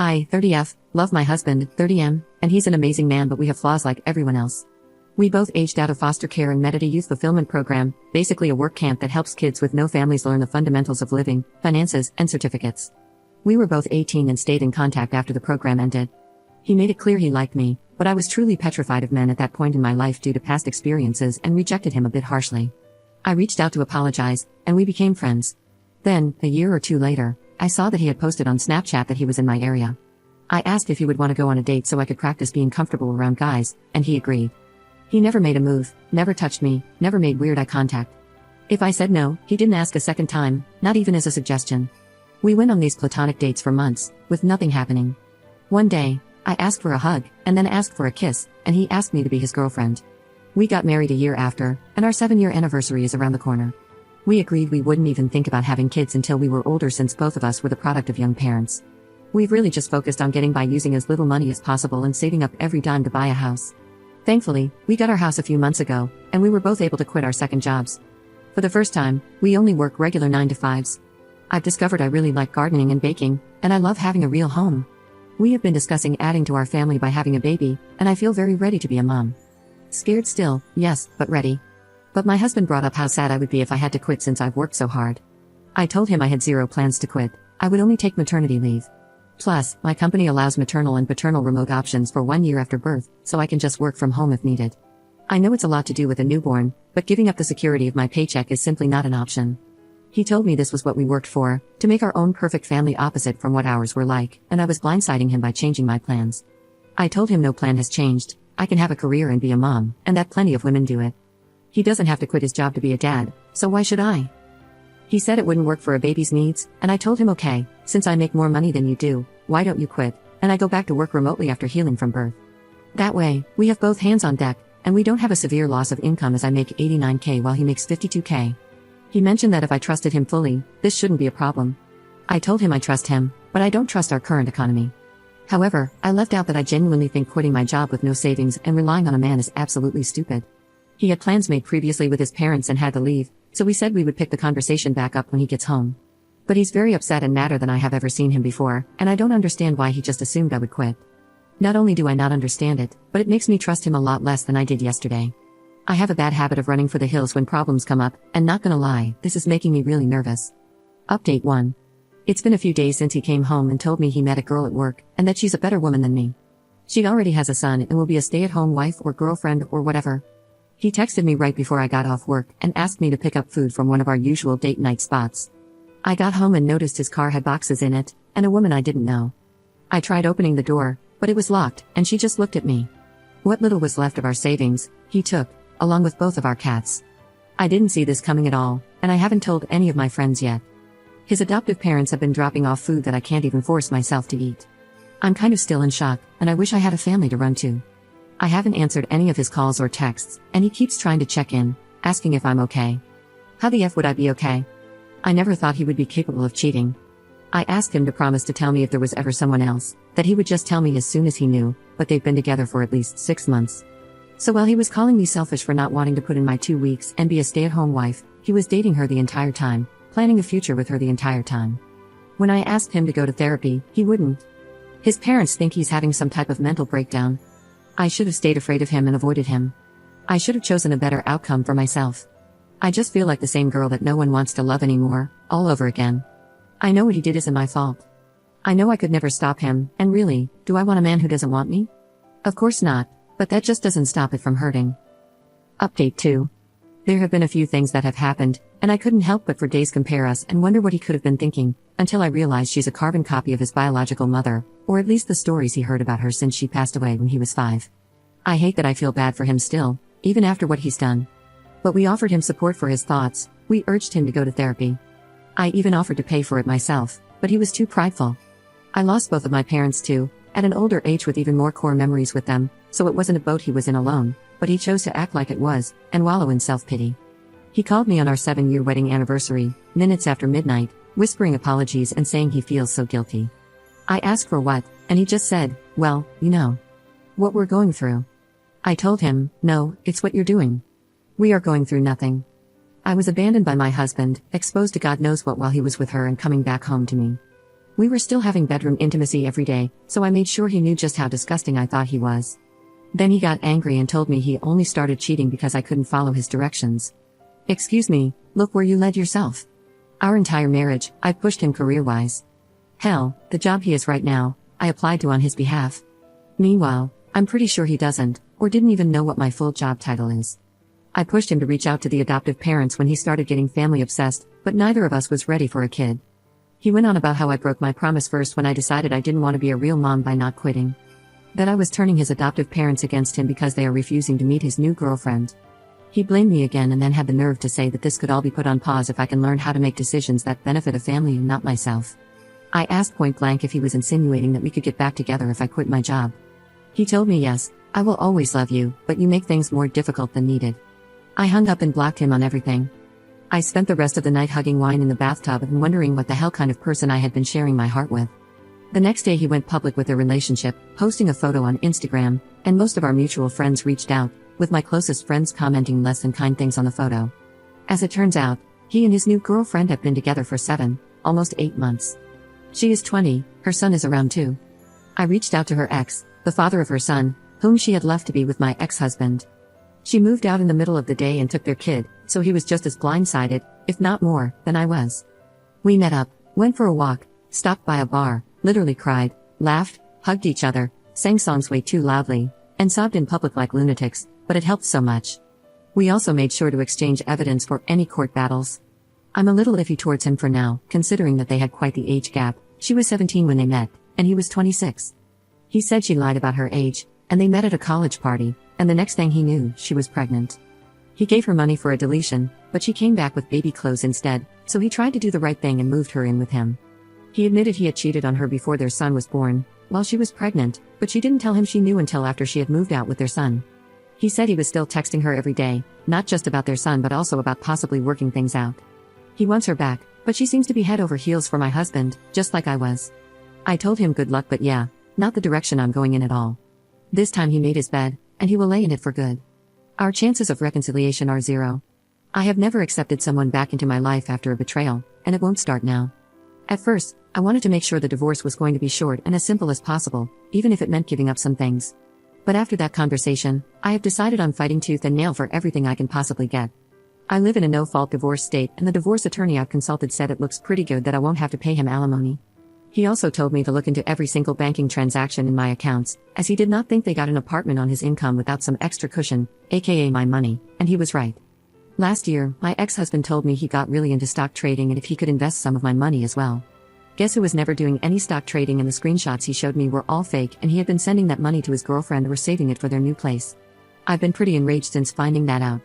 I, 30F, love my husband, 30M, and he's an amazing man, but we have flaws like everyone else. We both aged out of foster care and met at a youth fulfillment program, basically a work camp that helps kids with no families learn the fundamentals of living, finances, and certificates. We were both 18 and stayed in contact after the program ended. He made it clear he liked me, but I was truly petrified of men at that point in my life due to past experiences and rejected him a bit harshly. I reached out to apologize, and we became friends. Then, a year or two later, I saw that he had posted on Snapchat that he was in my area. I asked if he would want to go on a date so I could practice being comfortable around guys, and he agreed. He never made a move, never touched me, never made weird eye contact. If I said no, he didn't ask a second time, not even as a suggestion. We went on these platonic dates for months, with nothing happening. One day, I asked for a hug, and then asked for a kiss, and he asked me to be his girlfriend. We got married a year after, and our 7-year anniversary is around the corner. We agreed we wouldn't even think about having kids until we were older since both of us were the product of young parents. We've really just focused on getting by using as little money as possible and saving up every dime to buy a house. Thankfully, we got our house a few months ago, and we were both able to quit our second jobs. For the first time, we only work regular 9-to-5s. I've discovered I really like gardening and baking, and I love having a real home. We have been discussing adding to our family by having a baby, and I feel very ready to be a mom. Scared still, yes, but ready. But my husband brought up how sad I would be if I had to quit since I've worked so hard. I told him I had zero plans to quit, I would only take maternity leave. Plus, my company allows maternal and paternal remote options for 1 year after birth, so I can just work from home if needed. I know it's a lot to do with a newborn, but giving up the security of my paycheck is simply not an option. He told me this was what we worked for, to make our own perfect family opposite from what ours were like, and I was blindsiding him by changing my plans. I told him no plan has changed, I can have a career and be a mom, and that plenty of women do it. He doesn't have to quit his job to be a dad, so why should I? He said it wouldn't work for a baby's needs, and I told him okay, since I make more money than you do, why don't you quit, and I go back to work remotely after healing from birth. That way, we have both hands on deck, and we don't have a severe loss of income as I make $89K while he makes $52K. He mentioned that if I trusted him fully, this shouldn't be a problem. I told him I trust him, but I don't trust our current economy. However, I left out that I genuinely think quitting my job with no savings and relying on a man is absolutely stupid. He had plans made previously with his parents and had to leave, so we said we would pick the conversation back up when he gets home. But he's very upset and madder than I have ever seen him before, and I don't understand why he just assumed I would quit. Not only do I not understand it, but it makes me trust him a lot less than I did yesterday. I have a bad habit of running for the hills when problems come up, and not gonna lie, this is making me really nervous. Update 1. It's been a few days since he came home and told me he met a girl at work, and that she's a better woman than me. She already has a son and will be a stay-at-home wife or girlfriend or whatever. He texted me right before I got off work and asked me to pick up food from one of our usual date night spots. I got home and noticed his car had boxes in it, and a woman I didn't know. I tried opening the door, but it was locked, and she just looked at me. What little was left of our savings, he took, along with both of our cats. I didn't see this coming at all, and I haven't told any of my friends yet. His adoptive parents have been dropping off food that I can't even force myself to eat. I'm kind of still in shock, and I wish I had a family to run to. I haven't answered any of his calls or texts, and he keeps trying to check in, asking if I'm okay. How the F would I be okay? I never thought he would be capable of cheating. I asked him to promise to tell me if there was ever someone else, that he would just tell me as soon as he knew, but they've been together for at least 6 months. So while he was calling me selfish for not wanting to put in my 2 weeks and be a stay-at-home wife, he was dating her the entire time, planning a future with her the entire time. When I asked him to go to therapy, he wouldn't. His parents think he's having some type of mental breakdown. I should have stayed afraid of him and avoided him. I should have chosen a better outcome for myself. I just feel like the same girl that no one wants to love anymore, all over again. I know what he did isn't my fault. I know I could never stop him, and really, do I want a man who doesn't want me? Of course not, but that just doesn't stop it from hurting. Update 2. There have been a few things that have happened, and I couldn't help but for days compare us and wonder what he could have been thinking, until I realized she's a carbon copy of his biological mother, or at least the stories he heard about her since she passed away when he was 5. I hate that I feel bad for him still, even after what he's done. But we offered him support for his thoughts, we urged him to go to therapy. I even offered to pay for it myself, but he was too prideful. I lost both of my parents too, at an older age with even more core memories with them, so it wasn't a boat he was in alone, but he chose to act like it was, and wallow in self-pity. He called me on our 7-year wedding anniversary, minutes after midnight, whispering apologies and saying he feels so guilty. I asked for what, and he just said, well, you know. What we're going through. I told him, no, it's what you're doing. We are going through nothing. I was abandoned by my husband, exposed to God knows what while he was with her and coming back home to me. We were still having bedroom intimacy every day, so I made sure he knew just how disgusting I thought he was. Then he got angry and told me he only started cheating because I couldn't follow his directions. Excuse me, look where you led yourself. Our entire marriage, I pushed him career-wise. Hell, the job he is right now, I applied to on his behalf. Meanwhile, I'm pretty sure he doesn't, or didn't even know what my full job title is. I pushed him to reach out to the adoptive parents when he started getting family obsessed, but neither of us was ready for a kid. He went on about how I broke my promise first when I decided I didn't want to be a real mom by not quitting. That I was turning his adoptive parents against him because they are refusing to meet his new girlfriend. He blamed me again and then had the nerve to say that this could all be put on pause if I can learn how to make decisions that benefit a family and not myself. I asked point blank if he was insinuating that we could get back together if I quit my job. He told me yes, I will always love you, but you make things more difficult than needed. I hung up and blocked him on everything. I spent the rest of the night hugging wine in the bathtub and wondering what the hell kind of person I had been sharing my heart with. The next day he went public with their relationship, posting a photo on Instagram, and most of our mutual friends reached out, with my closest friends commenting less than kind things on the photo. As it turns out, he and his new girlfriend have been together for 7, almost 8 months. She is 20, her son is around 2. I reached out to her ex, the father of her son, whom she had left to be with my ex-husband. She moved out in the middle of the day and took their kid, so he was just as blindsided, if not more, than I was. We met up, went for a walk, stopped by a bar, literally cried, laughed, hugged each other, sang songs way too loudly, and sobbed in public like lunatics, but it helped so much. We also made sure to exchange evidence for any court battles. I'm a little iffy towards him for now, considering that they had quite the age gap. She was 17 when they met, and he was 26. He said she lied about her age, and they met at a college party, and the next thing he knew, she was pregnant. He gave her money for a deletion, but she came back with baby clothes instead, so he tried to do the right thing and moved her in with him. He admitted he had cheated on her before their son was born, while she was pregnant, but she didn't tell him she knew until after she had moved out with their son. He said he was still texting her every day, not just about their son but also about possibly working things out. He wants her back, but she seems to be head over heels for my husband, just like I was. I told him good luck, but yeah, not the direction I'm going in at all. This time he made his bed, and he will lay in it for good. Our chances of reconciliation are 0. I have never accepted someone back into my life after a betrayal, and it won't start now. At first, I wanted to make sure the divorce was going to be short and as simple as possible, even if it meant giving up some things. But after that conversation, I have decided on fighting tooth and nail for everything I can possibly get. I live in a no-fault divorce state, and the divorce attorney I've consulted said it looks pretty good that I won't have to pay him alimony. He also told me to look into every single banking transaction in my accounts, as he did not think they got an apartment on his income without some extra cushion, aka my money, and he was right. Last year, my ex-husband told me he got really into stock trading and if he could invest some of my money as well. Guess who was never doing any stock trading, and the screenshots he showed me were all fake, and he had been sending that money to his girlfriend or saving it for their new place. I've been pretty enraged since finding that out.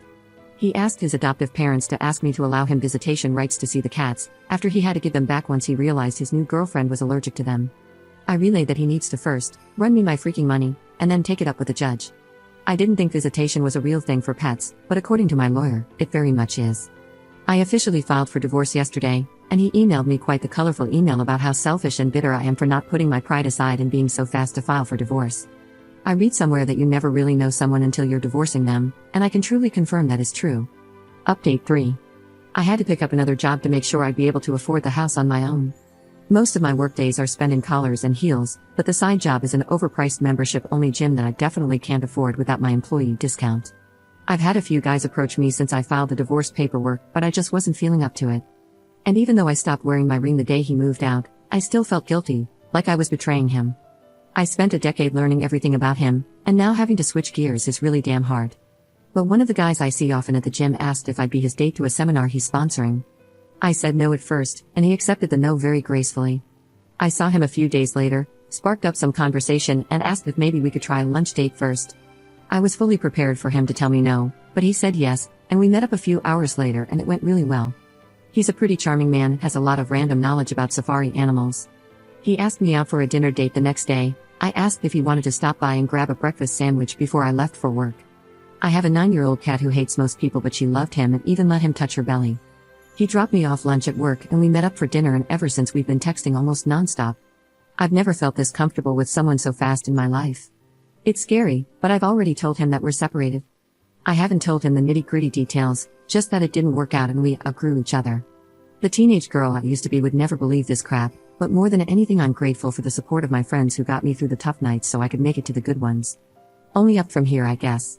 He asked his adoptive parents to ask me to allow him visitation rights to see the cats, after he had to give them back once he realized his new girlfriend was allergic to them. I relayed that he needs to first run me my freaking money, and then take it up with the judge. I didn't think visitation was a real thing for pets, but according to my lawyer, it very much is. I officially filed for divorce yesterday, and he emailed me quite the colorful email about how selfish and bitter I am for not putting my pride aside and being so fast to file for divorce. I read somewhere that you never really know someone until you're divorcing them, and I can truly confirm that is true. Update 3. I had to pick up another job to make sure I'd be able to afford the house on my own. Most of my workdays are spent in collars and heels, but the side job is an overpriced membership-only gym that I definitely can't afford without my employee discount. I've had a few guys approach me since I filed the divorce paperwork, but I just wasn't feeling up to it. And even though I stopped wearing my ring the day he moved out, I still felt guilty, like I was betraying him. I spent a decade learning everything about him, and now having to switch gears is really damn hard. But one of the guys I see often at the gym asked if I'd be his date to a seminar he's sponsoring. I said no at first, and he accepted the no very gracefully. I saw him a few days later, sparked up some conversation, and asked if maybe we could try a lunch date first. I was fully prepared for him to tell me no, but he said yes, and we met up a few hours later and it went really well. He's a pretty charming man and has a lot of random knowledge about safari animals. He asked me out for a dinner date the next day. I asked if he wanted to stop by and grab a breakfast sandwich before I left for work. I have a 9-year-old cat who hates most people, but she loved him and even let him touch her belly. He dropped me off lunch at work and we met up for dinner, and ever since we've been texting almost nonstop. I've never felt this comfortable with someone so fast in my life. It's scary, but I've already told him that we're separated. I haven't told him the nitty-gritty details, just that it didn't work out and we outgrew each other. The teenage girl I used to be would never believe this crap, But more than anything, I'm grateful for the support of my friends who got me through the tough nights so I could make it to the good ones. Only up from here, I guess.